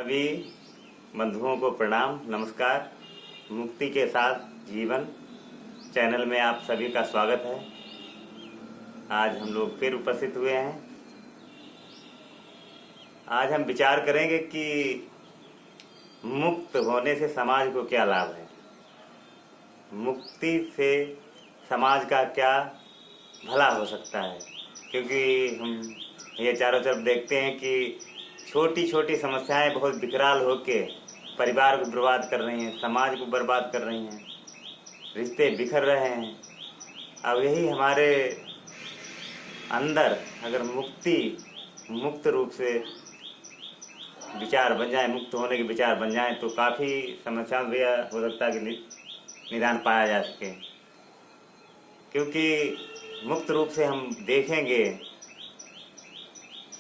सभी बंधुओं को प्रणाम, नमस्कार। मुक्ति के साथ जीवन चैनल में आप सभी का स्वागत है। आज हम लोग फिर उपस्थित हुए हैं। आज हम विचार करेंगे कि मुक्त होने से समाज को क्या लाभ है, मुक्ति से समाज का क्या भला हो सकता है। क्योंकि हम ये चारों तरफ देखते हैं कि छोटी छोटी समस्याएं बहुत विकराल होके परिवार को बर्बाद कर रही हैं, समाज को बर्बाद कर रही हैं, रिश्ते बिखर रहे हैं। अब यही हमारे अंदर अगर मुक्त रूप से विचार बन जाए, मुक्त होने के विचार बन जाए, तो काफ़ी समस्याओं में हो सकता है कि निदान पाया जा सके। क्योंकि मुक्त रूप से हम देखेंगे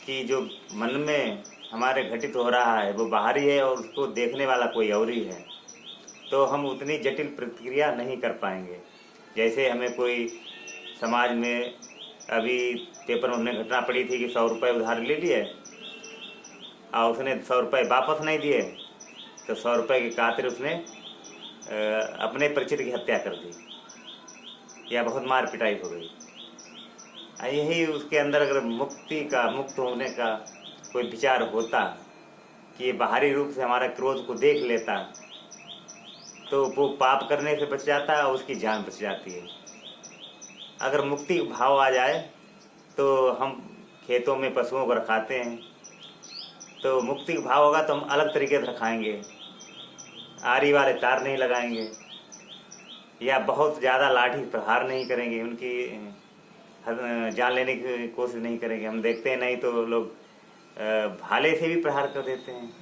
कि जो मन में हमारे घटित हो रहा है वो बाहरी है और उसको देखने वाला कोई और ही है, तो हम उतनी जटिल प्रतिक्रिया नहीं कर पाएंगे। जैसे हमें कोई समाज में अभी पेपर में हमने घटना पड़ी थी कि 100 रुपये उधार ले लिए और उसने 100 रुपये वापस नहीं दिए, तो 100 रुपये की खातिर उसने अपने परिचित की हत्या कर दी या बहुत मार पिटाई हो गई। यही उसके अंदर अगर मुक्त होने का कोई विचार होता कि ये बाहरी रूप से हमारा क्रोध को देख लेता, तो वो पाप करने से बच जाता है और उसकी जान बच जाती है। अगर मुक्ति का भाव आ जाए तो हम खेतों में पशुओं को रखाते हैं, तो मुक्ति का भाव होगा तो हम अलग तरीके से रखाएंगे, आरी वाले तार नहीं लगाएंगे या बहुत ज़्यादा लाठी प्रहार नहीं करेंगे, उनकी जान लेने की कोशिश नहीं करेंगे। हम देखते हैं नहीं तो लोग भाले से भी प्रहार कर देते हैं।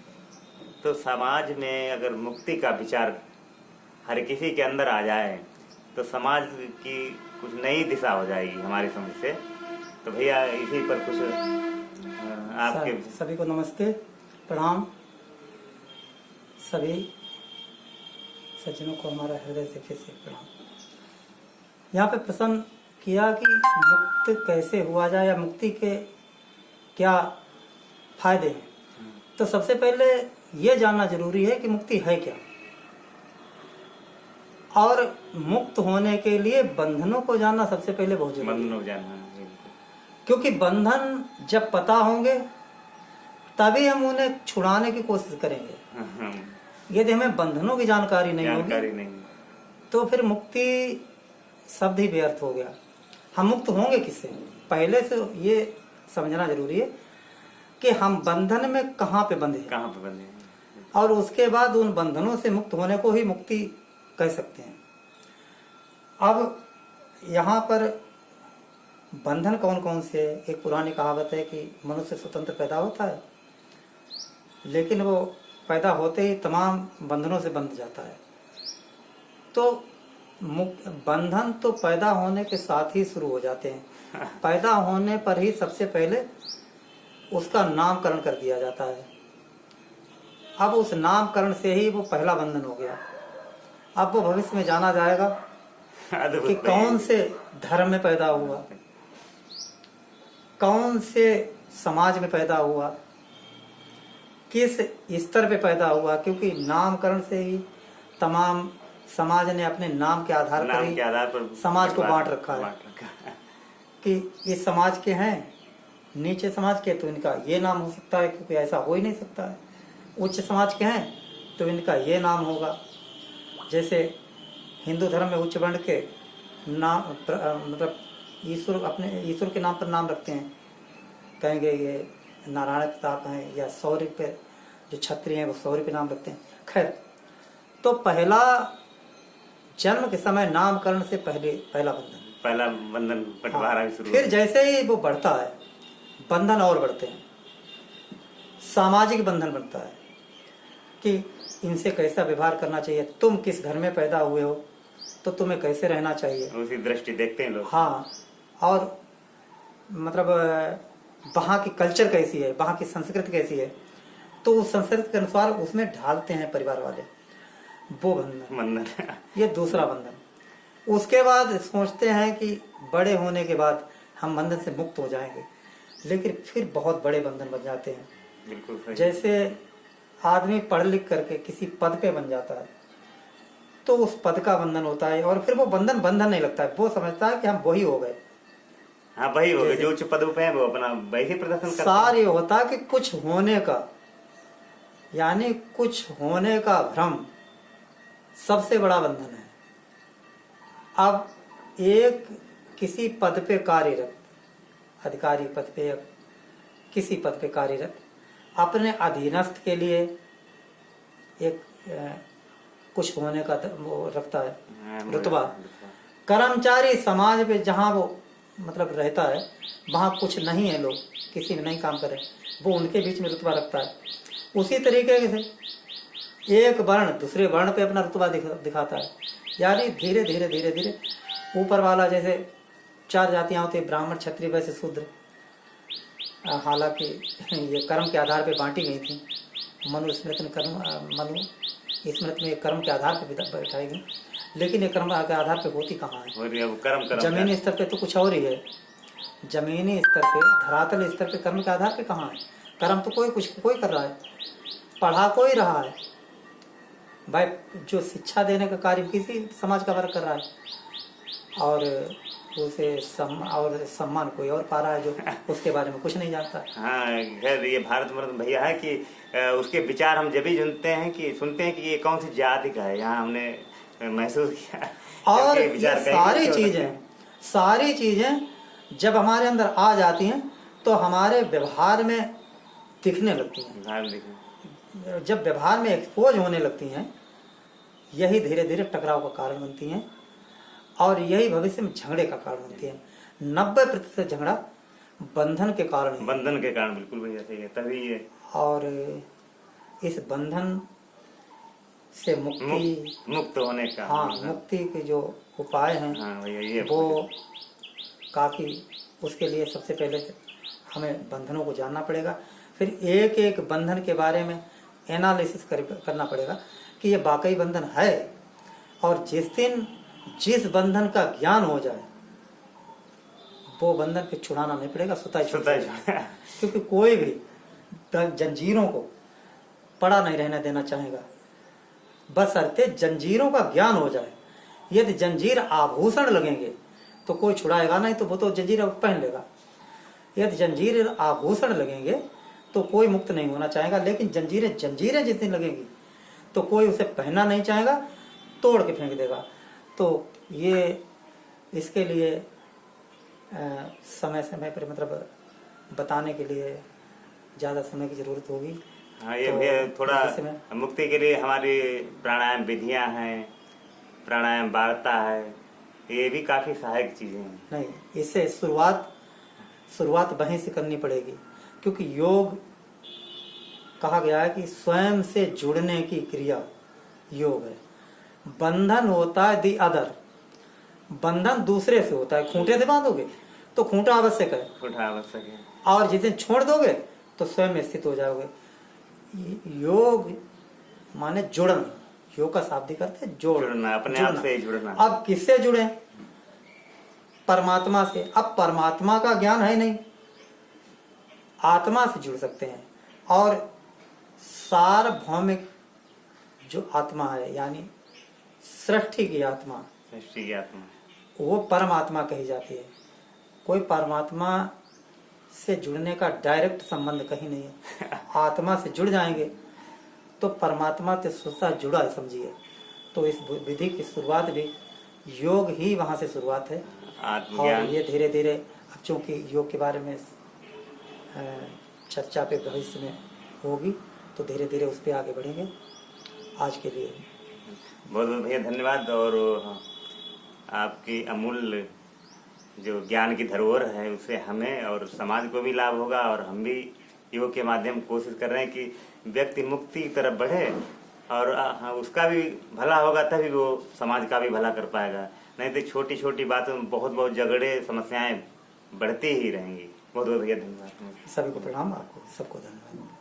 तो समाज में अगर मुक्ति का विचार हर किसी के अंदर आ जाए तो समाज की कुछ नई दिशा हो जाएगी हमारी समझ से। तो भैया इसी पर कुछ आपके सभी को नमस्ते, प्रणाम। सभी सज्जनों को हमारा हृदय से फिर से प्रणाम। यहाँ पे प्रश्न किया कि मुक्त कैसे हुआ जाए या मुक्ति के क्या फायदे हैं। तो सबसे पहले ये जानना जरूरी है कि मुक्ति है क्या, और मुक्त होने के लिए बंधनों को जानना सबसे पहले बहुत जरूरी है। क्योंकि बंधन जब पता होंगे तभी हम उन्हें छुड़ाने की कोशिश करेंगे। यदि हमें बंधनों की जानकारी नहीं होगी तो फिर मुक्ति शब्द ही व्यर्थ हो गया। हम मुक्त होंगे किससे, पहले से ये समझना जरूरी है कि हम बंधन में कहाँ पे बंधे हैं, और उसके बाद उन बंधनों से मुक्त होने को ही मुक्ति कह सकते हैं। अब यहाँ पर बंधन कौन कौन से, एक पुरानी कहावत है कि मनुष्य स्वतंत्र पैदा होता है लेकिन वो पैदा होते ही तमाम बंधनों से बंध जाता है। तो बंधन तो पैदा होने के साथ ही शुरू हो जाते हैं। पैदा होने पर ही सबसे पहले उसका नामकरण कर दिया जाता है। अब उस नामकरण से ही वो पहला बंधन हो गया। अब वो भविष्य में जाना जाएगा कि कौन से धर्म में पैदा हुआ, कौन से समाज में पैदा हुआ, किस स्तर पे पैदा हुआ। क्योंकि नामकरण से ही तमाम समाज ने अपने नाम के आधार पर समाज को बांट रखा है कि इस समाज के हैं, नीचे समाज के तो इनका ये नाम हो सकता है, क्योंकि ऐसा हो ही नहीं सकता है। उच्च समाज के हैं तो इनका ये नाम होगा। जैसे हिंदू धर्म में उच्च वर्ण के नाम मतलब ईश्वर के नाम पर नाम रखते हैं, कहेंगे ये नारायण प्रताप हैं, या शौर्य पे जो क्षत्रिय हैं वो शौर्य पे नाम रखते हैं। खैर, तो पहला जन्म के समय नामकरण से पहला बंधन बंटवारा शुरू। फिर जैसे ही वो बढ़ता है बंधन और बढ़ते हैं, सामाजिक बंधन बनता है कि इनसे कैसा व्यवहार करना चाहिए, तुम किस घर में पैदा हुए हो तो तुम्हें कैसे रहना चाहिए, उसी दृष्टि देखते हैं लोग। हाँ, और मतलब वहाँ की कल्चर कैसी है, वहाँ की संस्कृति कैसी है, तो उस संस्कृति के अनुसार उसमें ढालते हैं परिवार वाले। वो बंधन ये दूसरा बंधन। उसके बाद सोचते हैं कि बड़े होने के बाद हम बंधन से मुक्त हो जाएंगे, लेकिन फिर बहुत बड़े बंधन बन जाते हैं। बिल्कुल। जैसे आदमी पढ़ लिख करके किसी पद पे बन जाता है तो उस पद का बंधन होता है, और फिर वो बंधन नहीं लगता है, वो समझता है कि हम वही हो गए। हाँ वही हो गए, जो उच्च पदों पे है वो अपना वही प्रदर्शन करते हैं। सार ये होता है कि कुछ होने का, यानी कुछ होने का भ्रम सबसे बड़ा बंधन है। अब एक किसी पद पे कार्यरत, अधिकारी पद पे या किसी पद पे कार्यरत अपने अधीनस्थ के लिए एक कुछ होने का वो रखता है रुतबा। कर्मचारी समाज पे जहाँ वो मतलब रहता है वहाँ कुछ नहीं है, लोग किसी में नहीं काम करे, वो उनके बीच में रुतबा रखता है। उसी तरीके से एक वर्ण दूसरे वर्ण पे अपना रुतबा दिखाता है। यानी धीरे धीरे धीरे धीरे ऊपर वाला, जैसे 4 जातियाँ होती है, ब्राह्मण क्षत्रिय वैश्य शूद्र, हालांकि ये कर्म के आधार पे बांटी गई थी। मनुस्मृति में कर्म के आधार पे बैठाई गई, लेकिन ये कर्म के आधार पे होती कहाँ है? जमीनी स्तर पे तो कुछ और ही है। जमीनी स्तर पे, धरातल स्तर पे कर्म के आधार पे कहाँ है? कर्म तो कोई कर रहा है, पढ़ा कोई रहा है भाई, जो शिक्षा देने का कार्य किसी समाज का वर्ग कर रहा है, और उसे सम्मान कोई और पा रहा है जो उसके बारे में कुछ नहीं जानता। हाँ खैर, ये भारत में भैया है कि उसके विचार हम जब भी सुनते हैं कि ये कौन सी जाति का है, यहाँ हमने महसूस किया। और ये सारी चीजें जब हमारे अंदर आ जाती हैं तो हमारे व्यवहार में दिखने लगती हैं। जब व्यवहार में एक्सपोज होने लगती हैं, यही धीरे धीरे टकराव का कारण बनती हैं, और यही भविष्य में झगड़े का कारण बनती है। 90% झगड़ा बंधन के कारण है। बंधन के कारण, बिल्कुल भैया सही है, तभी ये। और इस बंधन से मुक्त होने का, हाँ, मुक्ति के जो उपाय हैं, हाँ भैया, ये वो काफी, उसके लिए सबसे पहले हमें बंधनों को जानना पड़ेगा, फिर एक एक बंधन के बारे में एनालिसिस करना पड़ेगा कि ये वाकई बंधन है। और जिस बंधन का ज्ञान हो जाए वो बंधन फिर छुड़ाना नहीं पड़ेगा, स्वतः क्योंकि कोई भी जंजीरों को पड़ा नहीं रहने देना चाहेगा, बशर्ते जंजीरों का ज्ञान हो जाए। यदि जंजीर आभूषण लगेंगे तो कोई छुड़ाएगा नहीं, तो वो तो जंजीर पहन लेगा। यदि जंजीर आभूषण लगेंगे तो कोई मुक्त नहीं होना चाहेगा, लेकिन जंजीरें जिस दिन लगेंगी तो कोई उसे पहनना नहीं चाहेगा, तोड़ के फेंक देगा। तो ये इसके लिए समय पर मतलब बताने के लिए ज़्यादा समय की ज़रूरत होगी। हाँ, ये तो थोड़ा मुक्ति के लिए हमारी प्राणायाम विधियां हैं, प्राणायाम वार्ता है, ये भी काफ़ी सहायक चीज़ें हैं। नहीं, इससे शुरुआत वहीं से करनी पड़ेगी, क्योंकि योग कहा गया है कि स्वयं से जुड़ने की क्रिया योग है। बंधन होता है दी अदर, बंधन दूसरे से होता है। खूंटे से बांधोगे तो खूंटा आवश्यक है, और जिस दिन छोड़ दोगे तो स्वयं में स्थित हो जाओगे। योग माने जुड़ना, योग का शाब्दिक अर्थ है जुड़ना, अपने आप से जुड़ना। अब किससे जुड़े? परमात्मा से। अब परमात्मा का ज्ञान है नहीं, आत्मा से जुड़ सकते हैं। और सार्वभौमिक जो आत्मा है, यानी सृष्टि की आत्मा, वो परमात्मा कही जाती है। कोई परमात्मा से जुड़ने का डायरेक्ट संबंध कहीं नहीं है। आत्मा से जुड़ जाएंगे तो परमात्मा से स्वतः जुड़ा है, समझिए। तो इस विधि की शुरुआत भी योग ही वहाँ से शुरुआत है। और ये धीरे धीरे, अब चूँकि योग के बारे में चर्चा पे भविष्य में होगी, तो धीरे धीरे उस पर आगे बढ़ेंगे। आज के लिए बहुत बहुत भैया धन्यवाद। और आपकी अमूल्य जो ज्ञान की धरोहर है, उससे हमें और समाज को भी लाभ होगा, और हम भी योग के माध्यम कोशिश कर रहे हैं कि व्यक्ति मुक्ति की तरफ बढ़े, और उसका भी भला होगा, तभी वो समाज का भी भला कर पाएगा। नहीं तो छोटी छोटी बातों में बहुत झगड़े, समस्याएं बढ़ती ही रहेंगी। बहुत बहुत भैया धन्यवाद। सभी को प्रणाम, आपको सबको धन्यवाद।